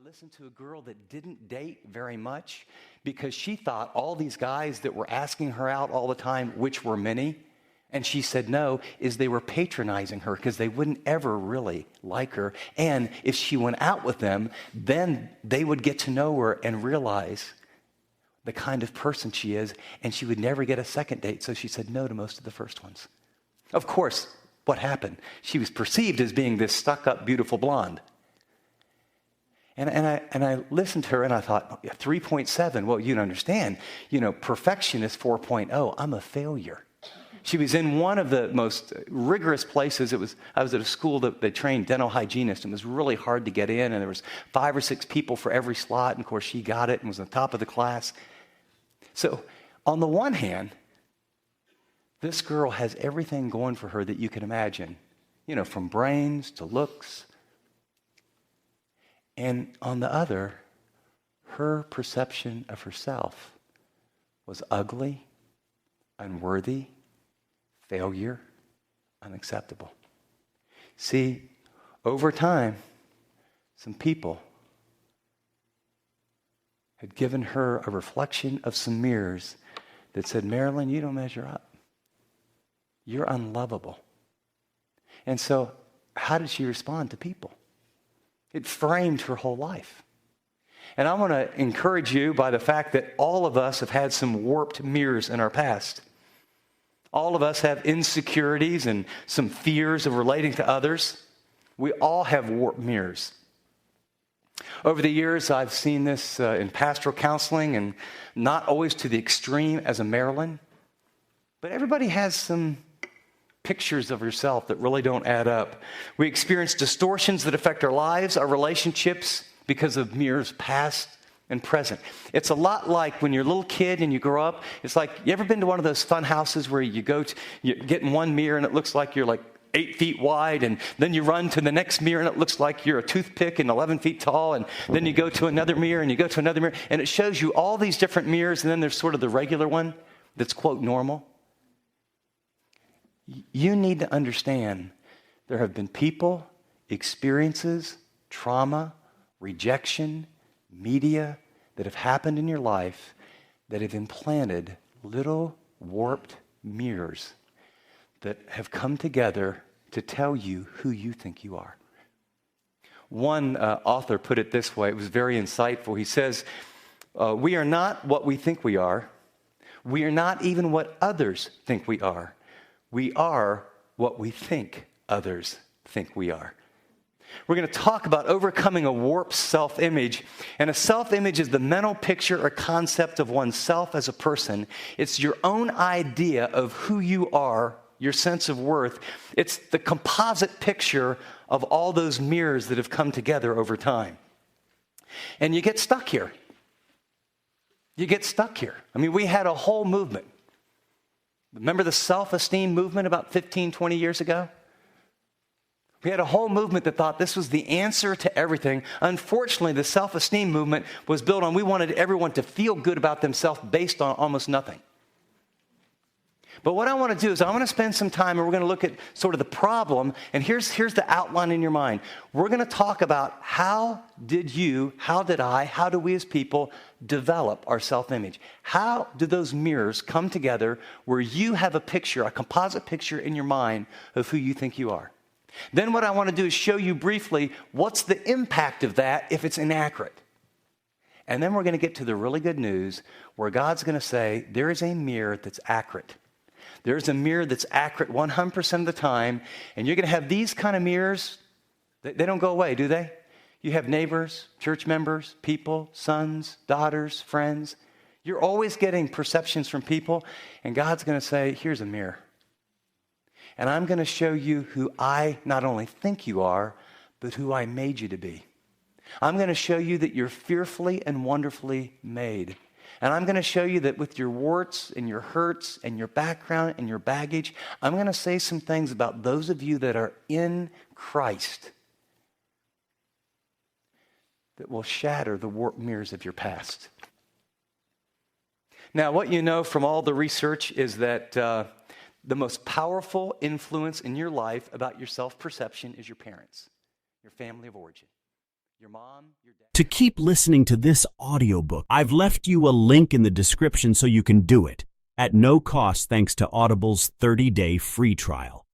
listened to a girl that didn't date very much because she thought all these guys that were asking her out all the time, which were many, and she said no, is they were patronizing her because they wouldn't ever really like her. And if she went out with them, then they would get to know her and realize the kind of person she is, and she would never get a second date, so she said no to most of the first ones. Of course, what happened? She was perceived as being this stuck-up, beautiful blonde. And I listened to her and I thought, 3.7, well, you don't understand. Perfection is 4.0. I'm a failure. She was in one of the most rigorous places. I was at a school that they trained dental hygienists, and it was really hard to get in, and there was 5 or 6 people for every slot, and of course she got it and was on top of the class. So on the one hand, this girl has everything going for her that you can imagine, from brains to looks. And on the other, her perception of herself was ugly, unworthy, failure, unacceptable. See, over time, some people had given her a reflection of some mirrors that said, Marilyn, you don't measure up. You're unlovable. And so, how did she respond to people? It framed her whole life. And I want to encourage you by the fact that all of us have had some warped mirrors in our past. All of us have insecurities and some fears of relating to others. We all have warped mirrors. Over the years, I've seen this in pastoral counseling, and not always to the extreme as a Marilyn, but everybody has some pictures of yourself that really don't add up. We experience distortions that affect our lives, our relationships, because of mirrors past and present. It's a lot like when you're a little kid and you grow up. It's like, you ever been to one of those fun houses where you get in one mirror and it looks like you're like 8 feet wide, and then you run to the next mirror and it looks like you're a toothpick and 11 feet tall, and then you go to another mirror and you go to another mirror, and it shows you all these different mirrors, and then there's sort of the regular one that's, quote, normal. You need to understand there have been people, experiences, trauma, rejection, media that have happened in your life that have implanted little warped mirrors that have come together to tell you who you think you are. One author put it this way. It was very insightful. He says, we are not what we think we are. We are not even what others think we are. We are what we think others think we are. We're going to talk about overcoming a warped self-image. And a self-image is the mental picture or concept of oneself as a person. It's your own idea of who you are, your sense of worth. It's the composite picture of all those mirrors that have come together over time. And you get stuck here. You get stuck here. I mean, we had a whole movement. Remember the self-esteem movement about 15, 20 years ago? We had a whole movement that thought this was the answer to everything. Unfortunately, the self-esteem movement was built on we wanted everyone to feel good about themselves based on almost nothing. But what I want to do is I want to spend some time and we're going to look at sort of the problem. And here's the outline in your mind. We're going to talk about how did I, how do we as people develop our self-image? How do those mirrors come together where you have a picture, a composite picture in your mind of who you think you are? Then what I want to do is show you briefly what's the impact of that if it's inaccurate. And then we're going to get to the really good news where God's going to say there is a mirror that's accurate. There's a mirror that's accurate 100% of the time, and you're going to have these kind of mirrors. They don't go away, do they? You have neighbors, church members, people, sons, daughters, friends. You're always getting perceptions from people, and God's going to say, here's a mirror. And I'm going to show you who I not only think you are, but who I made you to be. I'm going to show you that you're fearfully and wonderfully made. And I'm going to show you that with your warts and your hurts and your background and your baggage, I'm going to say some things about those of you that are in Christ that will shatter the warped mirrors of your past. Now, what you know from all the research is that the most powerful influence in your life about your self-perception is your parents, your family of origin. your mom, your dad. To keep listening to this audiobook, I've left you a link in the description so you can do it at no cost thanks to Audible's 30-day free trial.